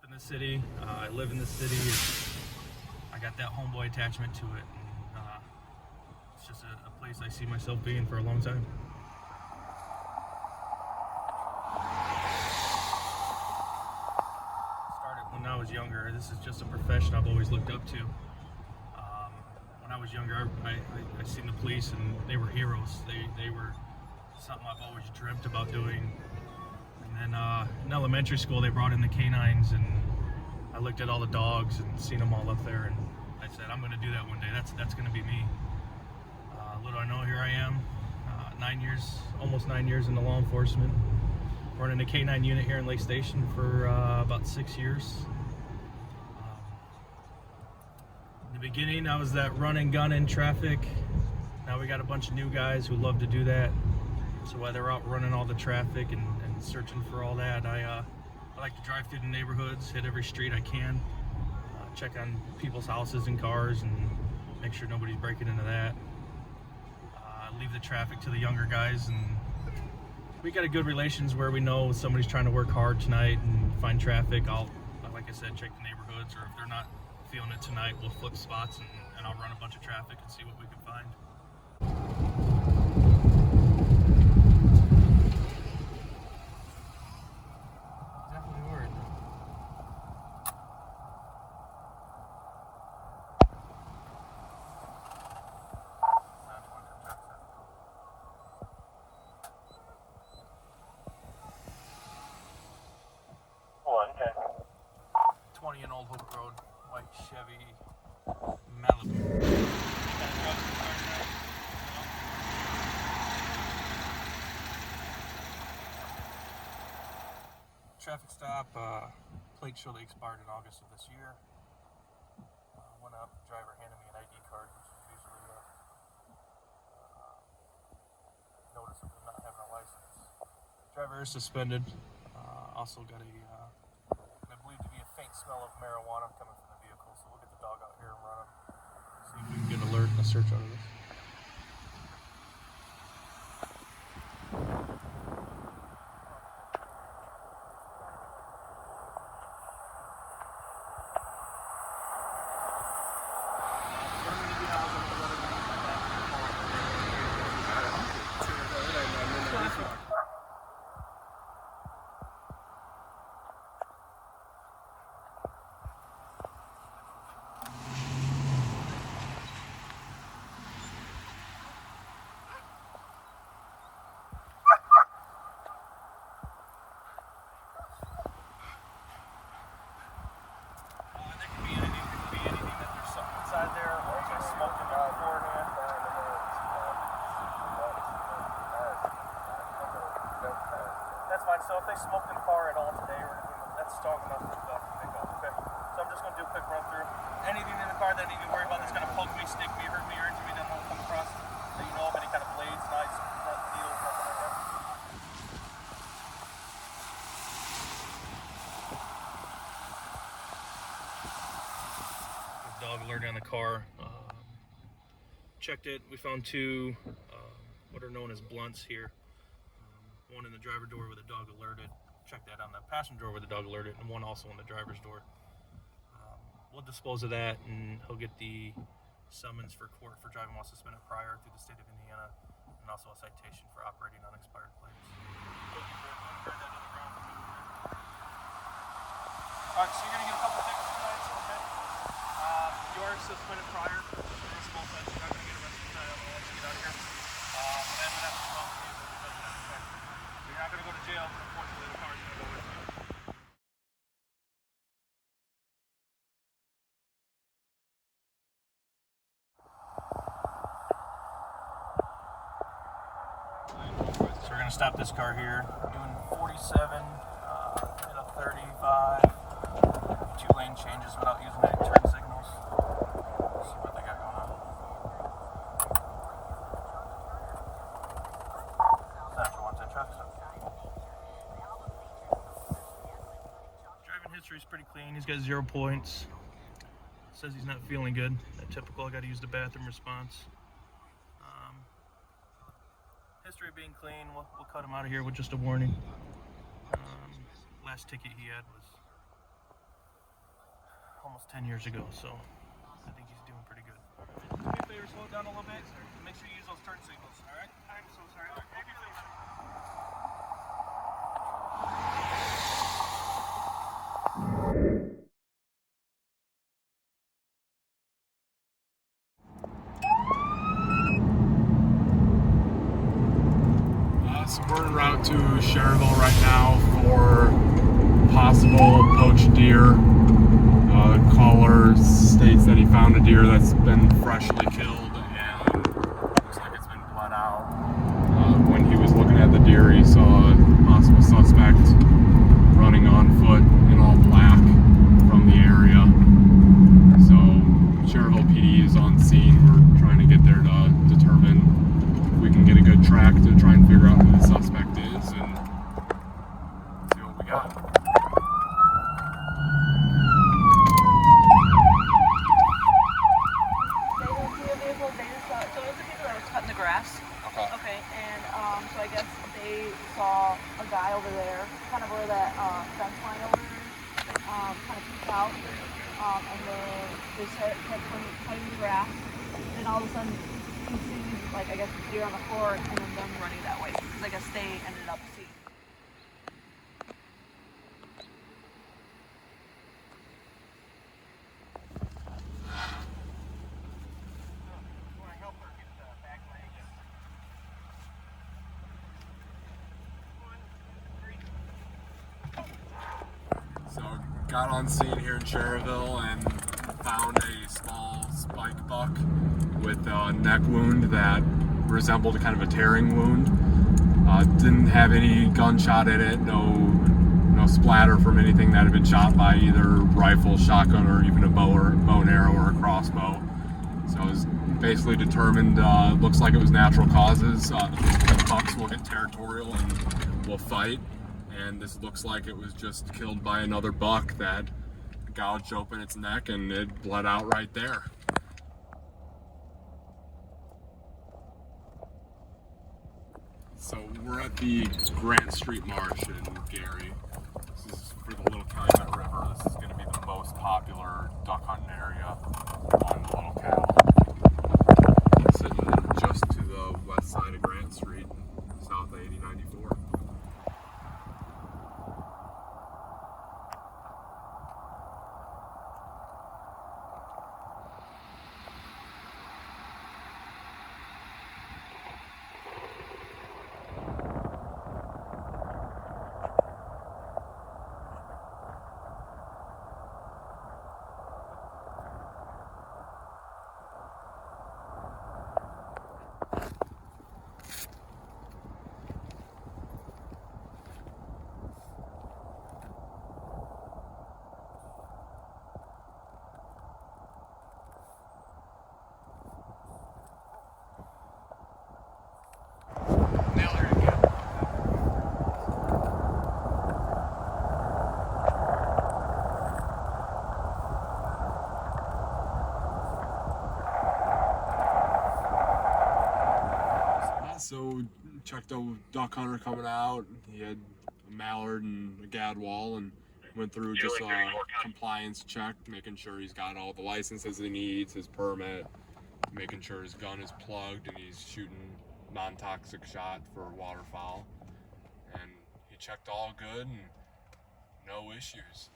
up in the city. I live in the city. I got that homeboy attachment to it. And, it's just a place I see myself being for a long time. Started when I was younger. This is just a profession I've always looked up to. When I was younger, I seen the police and they were heroes. They were something I've always dreamt about doing. And then in elementary school, they brought in the canines, and I looked at all the dogs and seen them all up there, and I said, I'm going to do that one day. That's going to be me. Little I know, here I am, 9 years, almost 9 years into law enforcement, running a canine unit here in Lake Station for about 6 years. In the beginning, I was that run and gun in traffic. Now we got a bunch of new guys who love to do that. So while they're out running all the traffic and searching for all that, I like to drive through the neighborhoods, hit every street I can, check on people's houses and cars and make sure nobody's breaking into that. Leave the traffic to the younger guys, and we got a good relations where we know somebody's trying to work hard tonight and find traffic. I'll, like I said, check the neighborhoods, or if they're not feeling it tonight, we'll flip spots and I'll run a bunch of traffic and see what we can find. Okay. 20 in Old Hope Road, white Chevy Malibu. Traffic stop, plate surely expired in August of this year. Went up, the driver handed me an ID card, which is usually a notice of them not having a license. Driver is suspended. Also got I believe to be a faint smell of marijuana coming from the vehicle, so we'll get the dog out here and run him. See if we can get an alert and a search out of this. That's fine. So if they smoked in the car at all today, that's strong enough for the dog to pick up. Okay. So I'm just going to do a quick run through. Anything in the car that I need to worry about that's going to poke me, stick me, hurt me, or injure me that won't come across that you know of, any kind of blades, knives, needles, nothing like that. The dog alerted on the car. Checked it. We found two what are known as blunts here. One in the driver door where the dog alerted. Check that on the passenger door where the dog alerted, and one also on the driver's door. We'll dispose of that, and he'll get the summons for court for driving while suspended prior through the state of Indiana, and also a citation for operating on expired plates. Alright, so you're going to get a couple tickets tonight, okay? You're suspended prior. Small offense. You're not going to get arrested tonight. I'll let you get out of here. And then we'll have to talk to you. You're not going to go to jail, but unfortunately the car's going to go with you. So we're going to stop this car here. Doing 47 in a 35. 2-lane changes without using any turn signals. Let's see what they got going on. Central 110 traffic stop. Driving history is pretty clean. He's got 0 points. Says he's not feeling good. That typical, I got to use the bathroom response. History being clean, we'll cut him out of here with just a warning. Last ticket he had was almost 10 years ago, so I think he's doing pretty good. Do me a favor, slow it down a little bit. Make sure you use those turn signals, all right? I'm so sorry. All right, maybe later. So we're en route to Cherville right now for possible poached deer. The caller states that he found a deer that's been freshly killed and looks like it's been bled out. When he was looking at the deer, he saw a possible suspect running on foot in all black from the area. So Cherville PD is on scene. We're trying to get there to determine if we can get a good track to try and figure out who the suspect is and see what we got. Okay, and so I guess they saw a guy over there, kind of where that fence line over there, kind of peeked out, and then they kept cutting the grass, and all of a sudden you see, like, I guess, deer on the floor, and then them running that way, because I guess they ended up seeing. So got on scene here in Cherville and found a small spike buck with a neck wound that resembled kind of a tearing wound. Didn't have any gunshot in it, no splatter from anything that had been shot by either rifle, shotgun, or even a bow and arrow or a crossbow. So it was basically determined, looks like it was natural causes. The bucks will get territorial and will fight. And this looks like it was just killed by another buck that gouged open its neck and it bled out right there. So we're at the Grant Street Marsh in Gary. This is for the Little Calumet River. This is going to be the most popular duck hunting area on the Little Cal. Sitting just to the west side of Grant Street, south of 8094. So checked a duck hunter coming out. He had a mallard and a gadwall and went through just a compliance check, making sure he's got all the licenses he needs, his permit, making sure his gun is plugged and he's shooting non-toxic shot for waterfowl. And he checked all good and no issues.